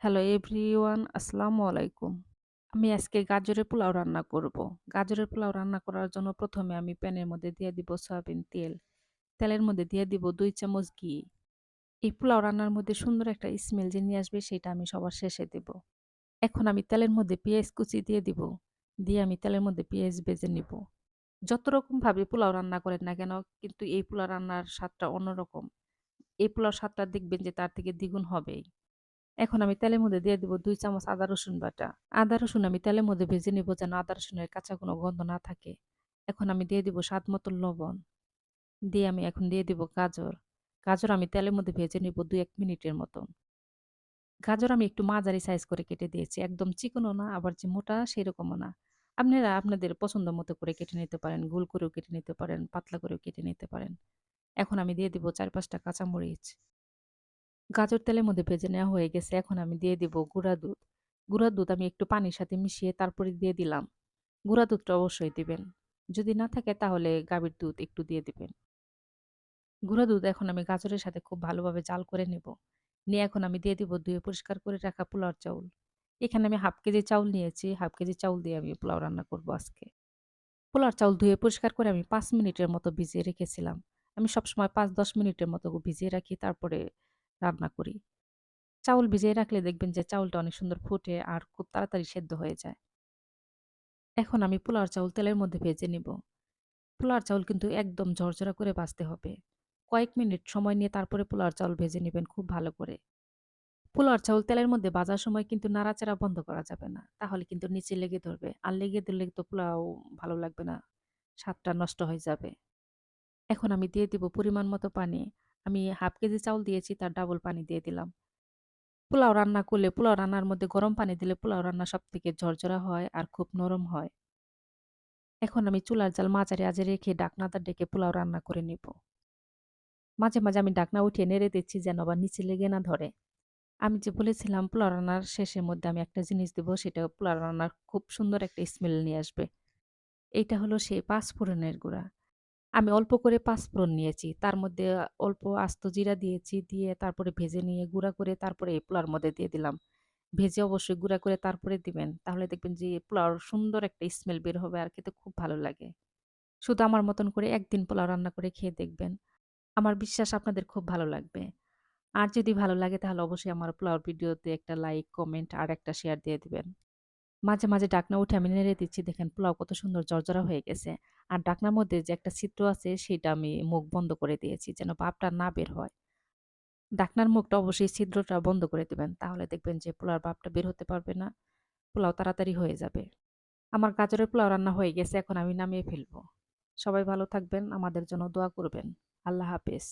Hello everyone, আসসালামু আলাইকুম। আমি আজকে গাজরের পোলাও রান্না করব। গাজরের পোলাও রান্না করার জন্য প্রথমে আমি প্যানের মধ্যে দিয়ে দিব সয়াবিন তেল। তেলের মধ্যে দিয়ে দিব ২ চামচ ঘি। এই পোলাও রান্নার মধ্যে সুন্দর একটা স্মেল যে নিয়ে আসবে সেটা আমি সবার শেষে দেব। এখন আমি তেলের মধ্যে পেঁয়াজ কুচি দিয়ে দিব। দিয়ে আমি তেলের মধ্যে পেঁয়াজ ভেজে নিব। যত রকমভাবে পোলাও রান্না করেন না কেন কিন্তু এই পোলাও রান্নার স্বাদটা অন্যরকম। এই পোলাওর স্বাদটা দেখবেন যে তার থেকে দ্বিগুণ হবেই। এখন আমি তেলের মধ্যে দিয়ে দিব ২ চামচ আদা রসুন বাটা। আদা রসুন আমি তেলের মধ্যে ভেজে নিব যেন আদা রসুনের কাঁচা কোনো গন্ধ না থাকে। এখন আমি দিয়ে দিব স্বাদ মতো লবণ। দিয়ে আমি এখন দিয়ে দিব গাজর। গাজর আমি তেলের মধ্যে ভেজে নিব ২-১ মিনিটের মতন। গাজর আমি একটু মাঝারি সাইজ করে কেটে দিয়েছি। একদম চিকনও না আবার যে মোটা সেরকমও না। আপনারা আপনাদের পছন্দ মতো করে কেটে নিতে পারেন। গোল করেও কেটে নিতে পারেন, পাতলা করেও কেটে নিতে পারেন। এখন আমি দিয়ে দিব ৪-৫ টা কাঁচামরিচ। গাজর তেলের মধ্যে ভেজে নেওয়া হয়ে গেছে। এখন আমি দিয়ে দিব গুঁড়া দুধ। গুঁড়া দুধ আমি একটু পানির সাথে মিশিয়ে তারপরে দিয়ে দিলাম। গুঁড়া দুধটা অবশ্যই দিবেন। যদি না থাকে তাহলে গাভীর দুধ একটু দিয়ে দিবেন। গুঁড়া দুধ এখন আমি গাজরের সাথে খুব ভালোভাবে জাল করে নেব। নিয়ে এখন আমি দিয়ে দিব ধুয়ে পরিষ্কার করে রাখা পোলাওর চাউল। এখানে আমি 1/2 কেজি চাউল নিয়েছি। 1/2 কেজি চাউল দিয়ে আমি পোলাও রান্না করব আজকে। পোলাওর চাউল ধুয়ে পরিষ্কার করে আমি ৫ মিনিটের মতো ভিজিয়ে রেখেছিলাম। আমি সবসময় ৫-১০ মিনিটের মতো ভিজিয়ে রাখি তারপরে রান্না করি। চাউল ভিজিয়ে রাখলে দেখবেন যে চাউলটা অনেক সুন্দর ফুটে আর খুব তাড়াতাড়ি সেদ্ধ হয়ে যায়। এখন আমি পোলাওর চাউল তেলের মধ্যে ভেজে নিব। পোলাওর চাউল কিন্তু একদম ঝরঝরা করে ভাজতে হবে। কয়েক মিনিট সময় নিয়ে তারপরে পোলাওর চাউল ভেজে নিবেন খুব ভালো করে। পোলাওর চাউল তেলের মধ্যে ভাজার সময় কিন্তু নাড়াচাড়া বন্ধ করা যাবে না। তাহলে কিন্তু নিচে লেগে ধরবে। আর লেগে ধরলে তো পোলাও ভালো লাগবে না। স্বাদটা নষ্ট হয়ে যাবে। এখন আমি দিয়ে দিব পরিমাণ মতো পানি। আমি 1/2 কেজি চাউল দিয়েছি তার ডাবল পানি দিয়ে দিলাম। পোলাও রান্না করলে পোলাও রান্নার মধ্যে গরম পানি দিলে পোলাও রান্না সবথেকে ঝরঝরা হয় আর খুব নরম হয়। এখন আমি চুলার জাল মাঝারি আঁচে রেখে ঢাকনাটা ডেকে পোলাও রান্না করে নিব। মাঝে, মাঝে আমি ঢাকনা উঠিয়ে নেড়ে দিচ্ছি যেন আবার নিচে লেগে না ধরে। আমি যে বলেছিলাম পোলাও রান্নার শেষের মধ্যে আমি একটা জিনিস দিব সেটা পোলাও রান্নার খুব সুন্দর একটা স্মেল নিয়ে আসবে। এইটা হলো সেই পাঁচফোড়নের গুঁড়া। আমি অল্প করে পাঁচফোড়ন নিয়েছি। তার মধ্যে অল্প আস্ত জিরা দিয়েছি, দিয়ে তারপরে ভেজে নিয়ে গুঁড়া করে তারপরে এই পোলাওর মধ্যে দিয়ে দিলাম। ভেজে অবশ্যই গুঁড়া করে তারপরে দিবেন। তাহলে দেখবেন যে পোলাওর সুন্দর একটা স্মেল বের হবে আর খেতে খুব ভালো লাগে। শুধু আমার মতন করে একদিন পোলাও রান্না করে খেয়ে দেখবেন। আমার বিশ্বাস আপনাদের খুব ভালো লাগবে। আর যদি ভালো লাগে তাহলে অবশ্যই আমার পোলাওর ভিডিওতে একটা লাইক, কমেন্ট আর একটা শেয়ার দিয়ে দিবেন। মাঝে, মাঝে ঢাকনা উঠে আমি নেড়ে দিচ্ছি দেখেন পোলাও কত সুন্দর জর্জরা হয়ে গেছে। আর ঢাকনার মধ্যে যে একটা ছিদ্র আছে সেটা আমি মুখ বন্ধ করে দিয়েছি যেন ভাপটা না বের হয়। ঢাকনার মুখটা অবশ্যই ছিদ্রটা বন্ধ করে দিবেন। তাহলে দেখবেন যে পোলাওর ভাপটা বের হতে পারবে না। পোলাও তাড়াতাড়ি হয়ে যাবে। আমার গাজরের পোলাও রান্না হয়ে গেছে। এখন আমি নামিয়ে ফেলবো। সবাই ভালো থাকবেন। আমাদের জন্য দোয়া করবেন। আল্লাহ হাফেজ।